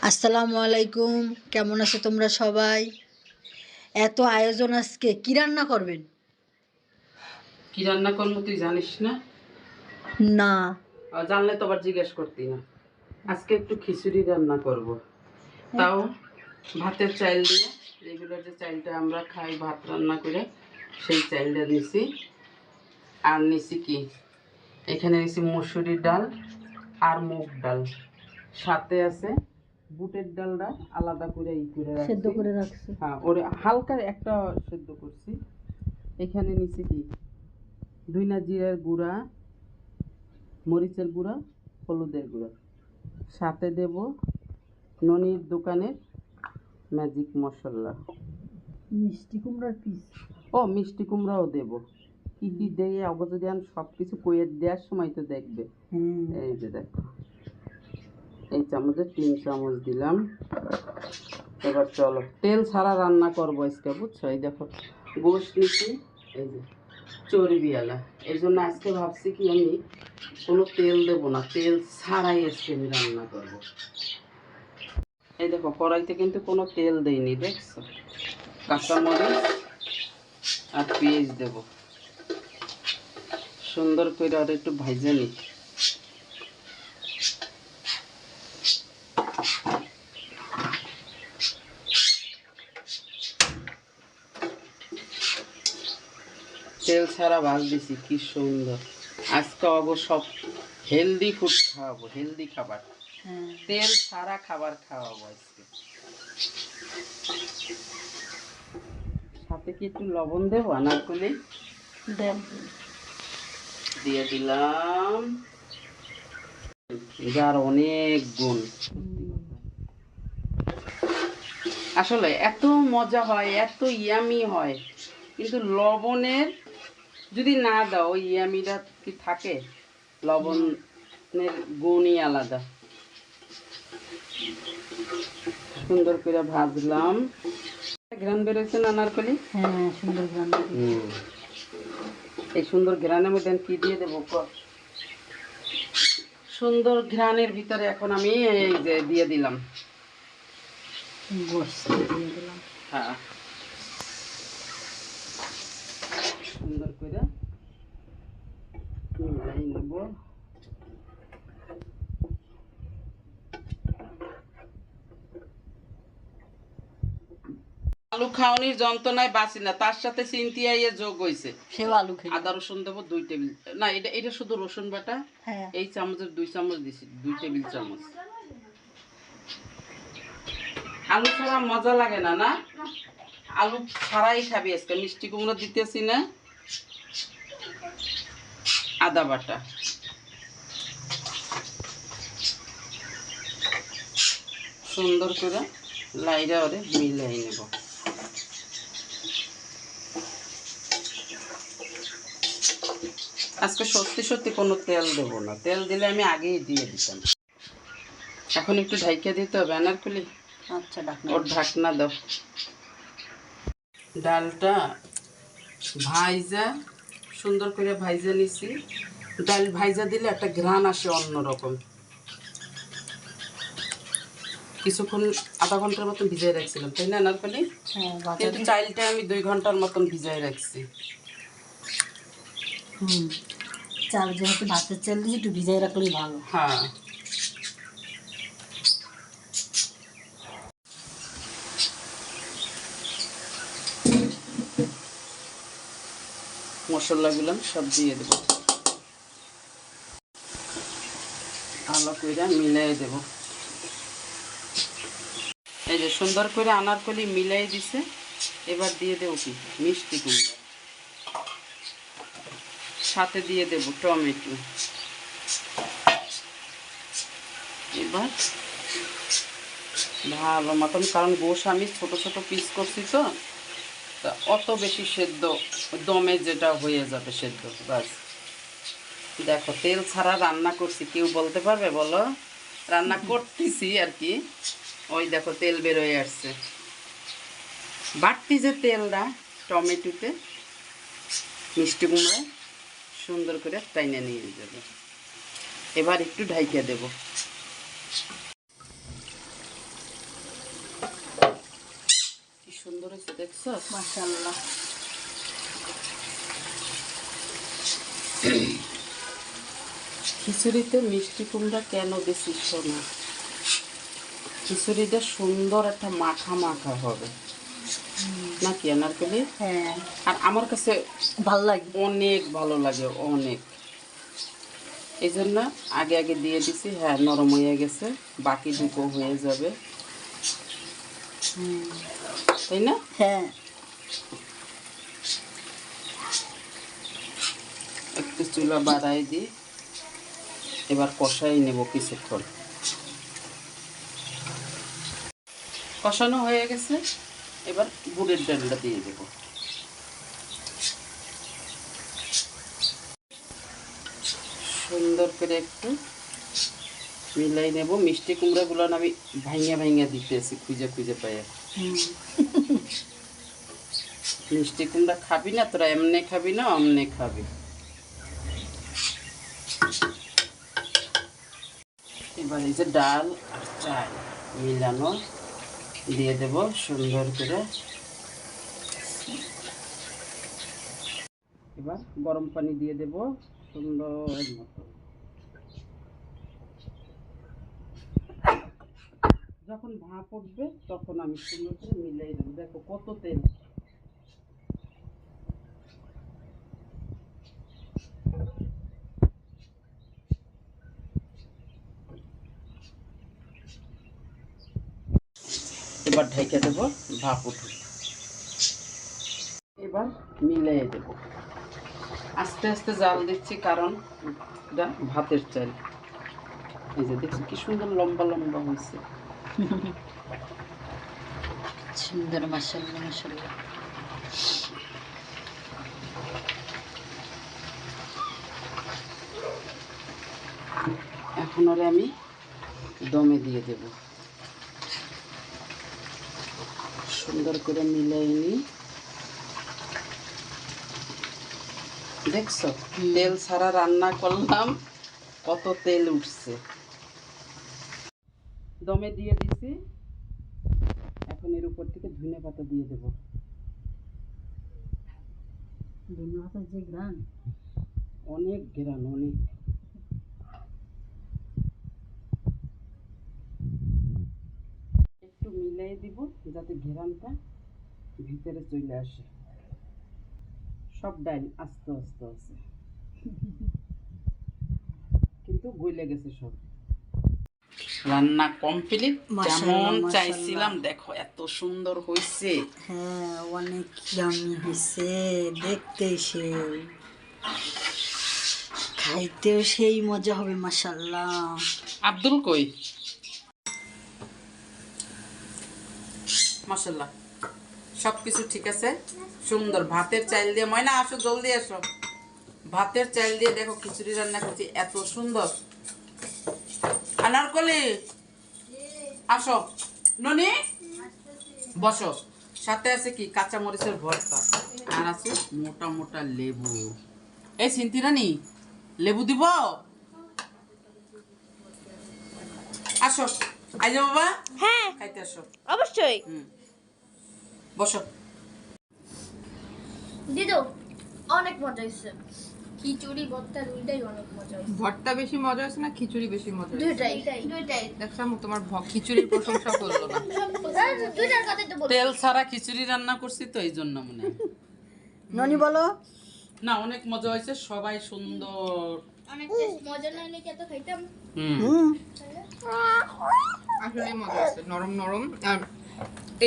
আসসালামু আলাইকুম। কেমন আছো তোমরা সবাই? এত আয়োজন, আজকে কি রান্না করবেন? কি রান্না করবো তুই জানিস না? না। জানলে তো আবার জিজ্ঞেস করতি না। আজকে একটু খিচুড়ি রান্না করব, তাও ভাতের চাল দিয়ে। রেগুলার যে চালটা আমরা খাই ভাত রান্না করে, সেই চালটা নিছি। আর নিছি কি, এখানে নিছি মসুরির ডাল আর মুগ ডাল, সাথে আছে বুটের ডালটা আলাদা করে সেদ্ধ করে রাখছি। হ্যাঁ, ওরে হালকা একটা সেদ্ধ করছি। এখানে নিছি কি, ধইনা জিরার গুঁড়া, মরিচের গুঁড়া, হলুদের গুঁড়া, সাথে দেব ননির দোকানের ম্যাজিক মশলা। মিষ্টি কুমড়ার পিস। ও মিষ্টি কুমড়াও দেব। কি কি দেয় অগত দেন সব কিছু কইয়ে দেওয়ার সময় তো দেখবে। এই যে দেখো, এই চামচে 3 চামচ দিলাম। এবার চলো তেল ছাড়া রান্না করবো আজকে, বুঝছো? এই দেখো গোশ নিচ্ছি, এই যে চর্বিওয়ালা। এই জন্য আজকে ভাবছি কি আমি কোনো তেল দেবো না, তেল ছাড়াই আজকে আমি রান্না করবো। এই দেখো কড়াইতে কিন্তু কোনো তেল দেইনি, দেখছো? কাঁচামরিচ আর পেঁয়াজ দেব, সুন্দর করে আর একটু ভাজে নিই। তেল ছাড়া ভাজ দিছি, কি সুন্দর। আজকে অবশ্য সব হেলদি ফুড খাওয়াবো, হেলদি খাবার, তেল ছাড়া খাবার খাওয়াবো আজকে। সাথে কি একটু লবণ দেবো? আনারকলি দেন। দিয়ে দিলাম, যার অনেক গুণ। আসলে এত মজা হয়, এত ইয়ামি হয়, কিন্তু লবণের যদি না দাও ওই ইয়ামিটা কি থাকে? লবণের গুণই আলাদা। সুন্দর করে ভাজলাম। ঘ্রাণ বেরোচ্ছে না আনারকলি? হ্যাঁ, সুন্দর ঘ্রাণ। এই সুন্দর ঘ্রাণের মধ্যে কি দিয়ে দেবো? সুন্দর ঘ্রাণের ভিতরে এখন আমি এই যে দিয়ে দিলাম গোশত দিয়ে দিলাম। হ্যাঁ, সুন্দর করে মিলাই নেব। আলু খাওয়ানির যন্ত্রণায় বাঁচি না, তার সাথে সিনথিয়া যোগ হয়েছে। সেও আলু খেয়ে। আদা রসুন দেবো 2 টেবিল, না এটা শুধু রসুন বাটা। এই চামচের 2 চামচ দিছি, 2 টেবিল চামচ। আলু ছাড়া মজা লাগে না, না? আলু ছাড়াই খাবি আজকে। মিষ্টি কুমড়ো দিতেছি না, আদা বাটা, সুন্দর করে লাইরা ওরে মিলাই নেব। আজকে সত্যি সত্যি কোনো তেল দেবো না, তেল দিলে আমি আগেই দিয়ে দিতাম। এখন একটু ঢাইকা দিতে হবে আনারকলি। আচ্ছা, ওর ঢাকনা দাও। ডালটা ভাইজা, সুন্দর করে ভাইজা নিছি। ডাল ভাইজা দিলে একটা ঘ্রাণ আসে অন্যরকম। কিছুক্ষণ আধা ঘন্টার মতন ভিজাই রাখছিলাম, তাই না আনারকলি? কিন্তু চাইলটা আমি 2 ঘন্টার মতন ভিজাই রাখছি। চাল যেহেতু ভাতের চাল দিয়ে একটু ভিজাই রাখলেই ভালো। হ্যাঁ, মশলাগুলো সব দিয়ে দেবো, ভালো করে মিলাই দেব। এই যে সুন্দর করে আনারকলি মিলাই দিছে। এবার দিয়ে দেবো কি, মিষ্টি কুমড়া, সাথে দিয়ে দেব টমেটো। এবার ভালো মতন, কারণ গোশ আমি ছোট ছোট পিস করছি তো, তা অত বেশি সেদ্ধ দমে যেটা হয়ে যাবে সেদ্ধ, বাস। দেখো তেল ছাড়া রান্না করছি, কেউ বলতে পারবে? বলো, রান্না করতেছি আর কি। ওই দেখো তেল বেরোয় আসছে, বাড়তি যে তেলটা টমেটোতে, মিষ্টি কুমড়ায় সুন্দর করে টাইনে নিয়ে যাবে। এবার একটু ঢাইকা দেব। সুন্দর হয়েছে দেখছো? মাশাআল্লাহ। খিচুড়িতে মিষ্টি কুমড়া কেন দিছি শোনো, খিচুড়িটা সুন্দর একটা মাখা মাখা হবে নাকি আনারকলি? হ্যাঁ, আর আমার কাছে ভাল লাগে। অনেক ভালো লাগে, অনেক। এই জন্য আগে আগে দিয়ে দিছি। হ্যাঁ, নরম হয়ে গেছে, বাকি দুটো হয়ে যাবে, তাই না? হ্যাঁ, একটু চুলা বাড়াই দিই, এবার কষাই নেব কিছুক্ষণ। কষানো হয়ে গেছে, এবার গুড়ের ডালটা দিয়ে দেব। সুন্দর করে একটু মিলাই নেব। মিষ্টি কুমড়াগুলো আমি ভাঙিয়া ভাঙিয়া দিতেছি খুঁজে খুঁজে পাইয়া। মিষ্টি কুমড়া খাবি না তোরা, এমনি খাবি না অমনে খাবি। এবার এই যে ডাল আর চাল মিলানো দিয়ে দেব সুন্দর করে। এবার গরম পানি দিয়ে দেব সুন্দর মতো। যখন ভাপ উঠবে তখন আমি সুন্দর করে মিলাই দেবো। দেখো কত তেল। এবার ঢেকে দেবো, ভাপ উঠবে। এবার মিলিয়ে দেব। আস্তে আস্তে জাল দিচ্ছি কারণ এটা ভাতের চাল। এই যে দেখছি কি সুন্দর লম্বা লম্বা হয়েছে। সুন্দর, মাশাআল্লাহ মাশাআল্লাহ। এখন ওরে আমি দমে দিয়ে দেব। সুন্দর করে মিলাই নিই। দেখছো তেল ছাড়া রান্না করলাম, কত তেল উঠছে। দমে দিয়ে দিছি, এখন এর উপর থেকে ধনেপাতা দিয়ে দেব। ধন্যবাদ। যে গ্রান, অনেক ঘেরান, অনেক। একটু মিলাই দিব যাতে ঘেরানটা ভিতরে চলে আসে। সব ডাল আস্তে আস্তে আছে কিন্তু গলে গেছে সব। রান্না কমপ্লিট, যেমন চাইছিলাম। দেখো এত সুন্দর হয়েছে। হ্যাঁ, অনেক ইয়ামি হয়েছে, দেখতেই সেই, খাইতেও সেই মজা হবে। মাশাআল্লাহ। আব্দুল কই? মাশাআল্লাহ, সব কিছু ঠিক আছে, সুন্দর। ভাতের চাল দিয়ে, ময়না আসো জলদি আসো। ভাতের চাল দিয়ে দেখো খিচুড়ি রান্না করছি, এত সুন্দর। আনারকলি আসো, ননি বসো। সাথে আছে কি কাঁচা মরিচের ভর্তা, আর আছে মোটা মোটা লেবু। এই সিন্তি রানী, লেবু দিব? আসো, আই যাও বাবা। হ্যাঁ খাইতে আসো অবশ্যই। বসো। দিদু অনেক মজা হয়েছে, খিচুড়ি ভর্তা দুইটাই অনেক মজা হয়েছে। ভর্তা বেশি মজা হয়েছে না খিচুড়ি বেশি মজা হয়েছে? দুইটাই দেখছো তোমার খিচুড়ির প্রশংসা করলো না। দুইটার কথাই তো বলছি। তেল ছাড়া খিচুড়ি রান্না করছি তো এই জন্য মনে হয়। ননি বলো। না, অনেক মজা হয়েছে, সবাই সুন্দর। অনেক টেস্ট, মজা না হলে কি এত খাইতাম? আসলে মজা হয়েছে, নরম নরম। আর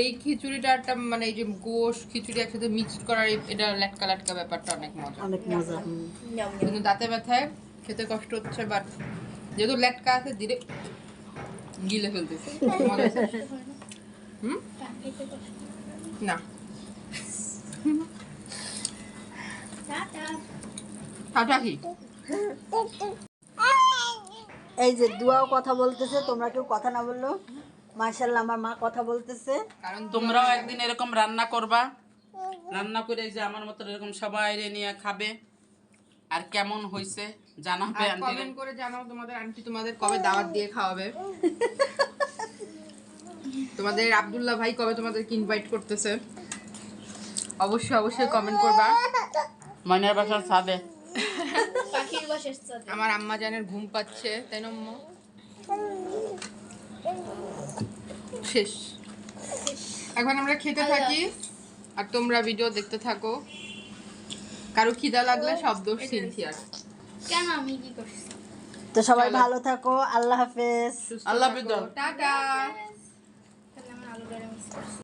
এই খিচুড়িটা একটা মানে এই যে গোশ খিচুড়ি একসাথে মিক্সড করার এটা লেটকা লেটকা ব্যাপারটা অনেক মজা। অনেক মজা। কিন্তু দাঁতে ব্যথায় খেতে কষ্ট হচ্ছে, বাট যেহেতু লেটকা আছে ধীরে গিলে ফেলতেছে। মজা হয়েছে। না টাটা কি এই যে দুয়াও কথা বলতেছে, তোমরা কেউ কথা না বললো। মাশাআল্লাহ, আমার মা কথা বলতেছে। কারণ তোমরাও একদিন এরকম রান্না করবা, রান্না করে এই যে আমার মতো এরকম সবাই নিয়ে খাবে, আর কেমন হয়েছে জানাবে। কমেন্ট করে জানাও তোমাদের আন্টি তোমাদের কবে দাওয়াত দিয়ে খাওয়াবে। তোমাদের আব্দুল্লাহ ভাই কবে তোমাদেরকে ইনভাইট করতেছে। অবশ্যই অবশ্যই কমেন্ট করবা। ময়নার বাসার ছাদে। পাখির বাসার সাথে আমার আম্মা জানের ঘুম পাচ্ছে, তাই না আম্মা? শেষ। এখন আমরা খেতে থাকি আর তোমরা ভিডিও দেখতে থাকো। কারো খিদা লাগলে সব দোষ সিনথিয়ার। কেন আমি কি করছি? তো সবাই চলো। ভালো থাকো, আল্লাহ হাফেজ। সুস্থ আল্লাহ থাকো। হাফেজ। টাটা। তাহলে আমার আলু মিক্স করছি।